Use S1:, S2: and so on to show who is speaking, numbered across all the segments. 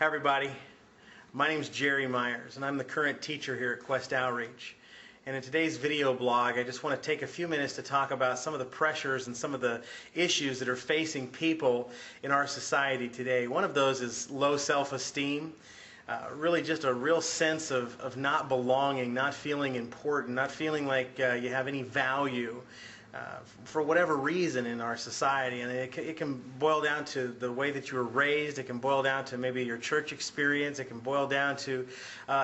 S1: Hi everybody, my name is Jerry Myers and I'm the current teacher here at Quest Outreach. And in today's video blog I just want to take a few minutes to talk about some of the pressures and some of the issues that are facing people in our society today. One of those is low self-esteem, really just a real sense of not belonging, not feeling important, not feeling like you have any value. For whatever reason in our society, and it can boil down to the way that you were raised, it can boil down to maybe your church experience, it can boil down to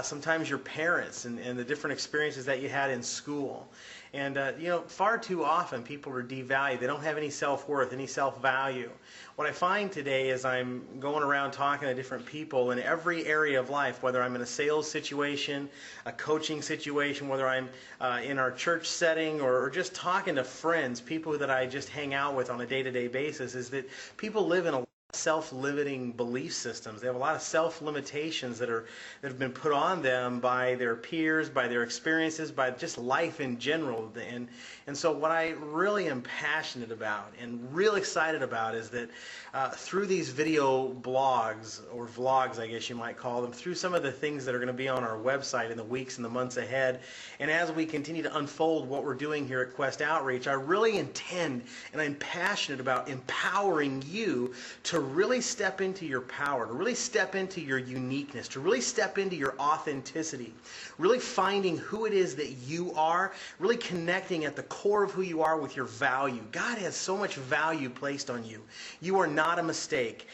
S1: sometimes your parents and the different experiences that you had in school. And far too often people are devalued. They don't have any self-worth, any self-value. What I find today is I'm going around talking to different people in every area of life, whether I'm in a sales situation, a coaching situation, whether I'm in our church setting or just talking to friends, people that I just hang out with on a day-to-day basis, is that people live in a self-limiting belief systems. They have a lot of self-limitations that have been put on them by their peers, by their experiences, by just life in general. And so what I really am passionate about and real excited about is that through these video blogs, or vlogs I guess you might call them, through some of the things that are going to be on our website in the weeks and the months ahead, and as we continue to unfold what we're doing here at Quest Outreach, I really intend and I'm passionate about empowering you to really step into your power, to really step into your uniqueness, to really step into your authenticity, really finding who it is that you are, really connecting at the core of who you are with your value. God has so much value placed on you. You are not a mistake.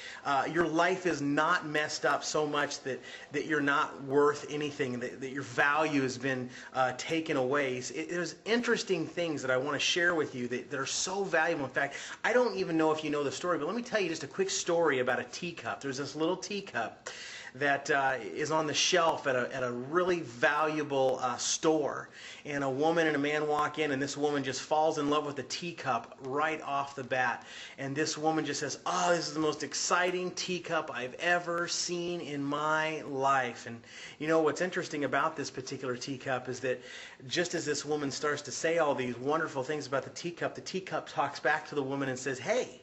S1: Your life is not messed up so much that you're not worth anything, that your value has been taken away. There's interesting things that I want to share with you that are so valuable. In fact, I don't even know if you know the story, but let me tell you just a quick story about a teacup. There's this little teacup that is on the shelf at a really valuable store, and a woman and a man walk in, and this woman just falls in love with the teacup right off the bat, and this woman just says, "Oh, this is the most exciting teacup I've ever seen in my life." And you know what's interesting about this particular teacup is that just as this woman starts to say all these wonderful things about the teacup talks back to the woman and says, "Hey,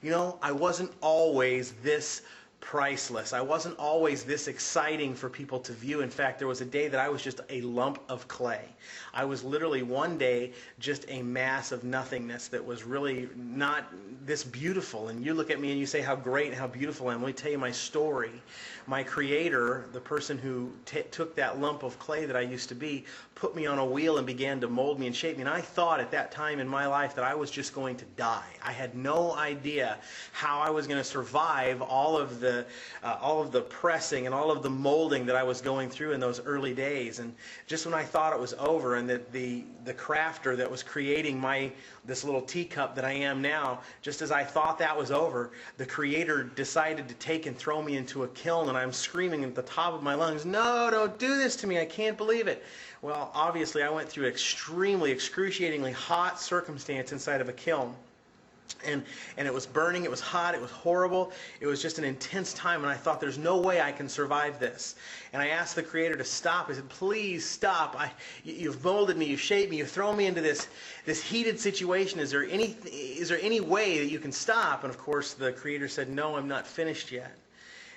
S1: you know, I wasn't always this priceless. I wasn't always this exciting for people to view. In fact, there was a day that I was just a lump of clay. I was literally one day just a mass of nothingness that was really not this beautiful. And you look at me and you say how great and how beautiful I am. Let me tell you my story. My Creator, the person who took that lump of clay that I used to be, put me on a wheel and began to mold me and shape me. And I thought at that time in my life that I was just going to die. I had no idea how I was going to survive all of the pressing and all of the molding that I was going through in those early days. And just when I thought it was over and that the crafter that was creating this little teacup that I am now, just as I thought that was over, the Creator decided to take and throw me into a kiln, and I'm screaming at the top of my lungs, "No, don't do this to me, I can't believe it." Well, obviously I went through extremely, excruciatingly hot circumstance inside of a kiln. And it was burning, it was hot, it was horrible, it was just an intense time, and I thought there's no way I can survive this. And I asked the Creator to stop. I said, "Please stop. You've molded me, you've shaped me, you've thrown me into this heated situation. Is there any way that you can stop?" And of course the Creator said, "No, I'm not finished yet."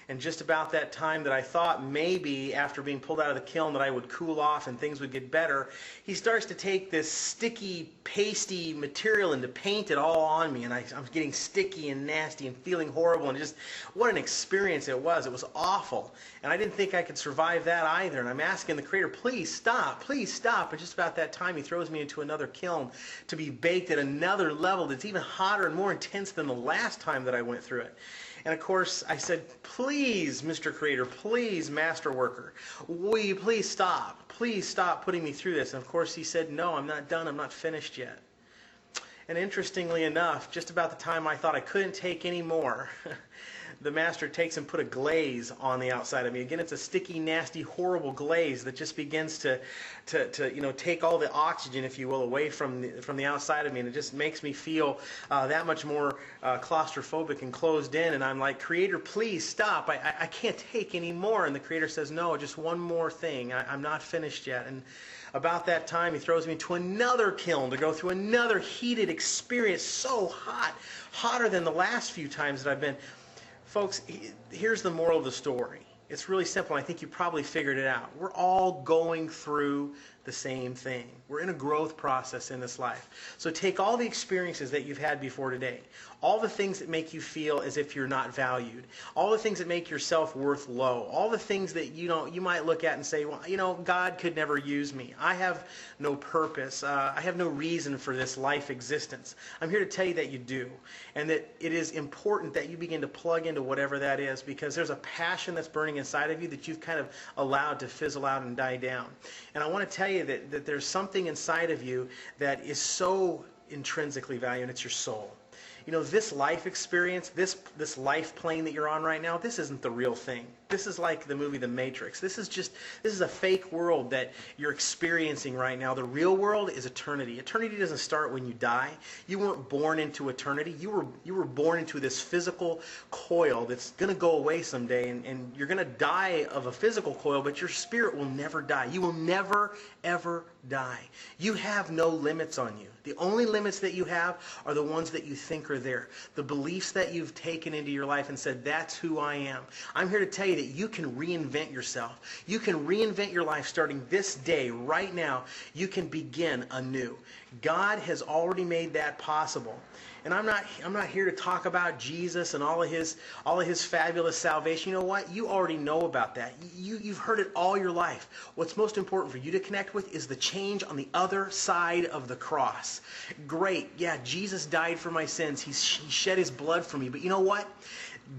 S1: And just about that time that I thought maybe after being pulled out of the kiln that I would cool off and things would get better, He starts to take this sticky, pasty material and to paint it all on me. And I'm getting sticky and nasty and feeling horrible. And just what an experience it was. It was awful. And I didn't think I could survive that either. And I'm asking the Creator, "Please stop, please stop." And just about that time He throws me into another kiln to be baked at another level that's even hotter and more intense than the last time that I went through it. And of course I said, "Please, Mr. Creator, please, Master Worker, will you please stop? Please stop putting me through this." And of course He said, "No, I'm not done. I'm not finished yet." And interestingly enough, just about the time I thought I couldn't take any more, the Master takes and put a glaze on the outside of me. Again, it's a sticky, nasty, horrible glaze that just begins to take all the oxygen, if you will, away from the outside of me, and it just makes me feel that much more claustrophobic and closed in. And I'm like, "Creator, please stop. I can't take any more." And the Creator says, "No, just one more thing. I'm not finished yet." And about that time, He throws me into another kiln to go through another heated experience, so hot, hotter than the last few times that I've been. Folks, here's the moral of the story. It's really simple. I think you probably figured it out. We're all going through the same thing. We're in a growth process in this life. So take all the experiences that you've had before today, all the things that make you feel as if you're not valued, all the things that make your self-worth low, all the things that you might look at and say, well, God could never use me. I have no purpose. I have no reason for this life existence. I'm here to tell you that you do, and that it is important that you begin to plug into whatever that is, because there's a passion that's burning inside of you that you've kind of allowed to fizzle out and die down. And I want to tell you that there's something inside of you that is so intrinsically valued, and it's your soul. This life experience, this life plane that you're on right now, this isn't the real thing. This is like the movie The Matrix. This is a fake world that you're experiencing right now. The real world is eternity. Eternity doesn't start when you die. You weren't born into eternity. You were born into this physical coil that's going to go away someday, and you're going to die of a physical coil, but your spirit will never die. You will never, ever die. You have no limits on you. The only limits that you have are the ones that you think are there. The beliefs that you've taken into your life and said, that's who I am. I'm here to tell you that you can reinvent yourself. You can reinvent your life starting this day, right now. You can begin anew. God has already made that possible. And I'm not here to talk about Jesus and all of his fabulous salvation. You know what? You already know about that. You've heard it all your life. What's most important for you to connect with is the change on the other side of the cross. Great. Yeah, Jesus died for my sins. He shed his blood for me. But you know what?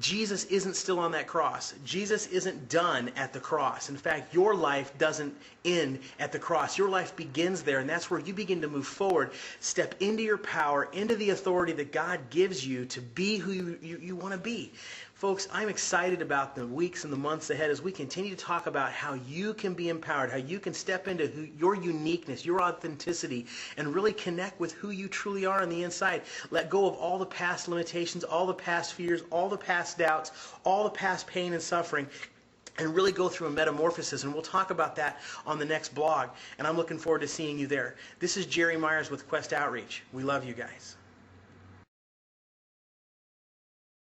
S1: Jesus isn't still on that cross. Jesus isn't done at the cross. In fact, your life doesn't end at the cross. Your life begins there, and that's where you begin to move forward. Step into your power, into the authority that God gives you to be who you want to be. Folks, I'm excited about the weeks and the months ahead as we continue to talk about how you can be empowered, how you can step into your uniqueness, your authenticity, and really connect with who you truly are on the inside. Let go of all the past limitations, all the past fears, all the past doubts, all the past pain and suffering, and really go through a metamorphosis. And we'll talk about that on the next blog. And I'm looking forward to seeing you there. This is Jerry Myers with Quest Outreach. We love you guys.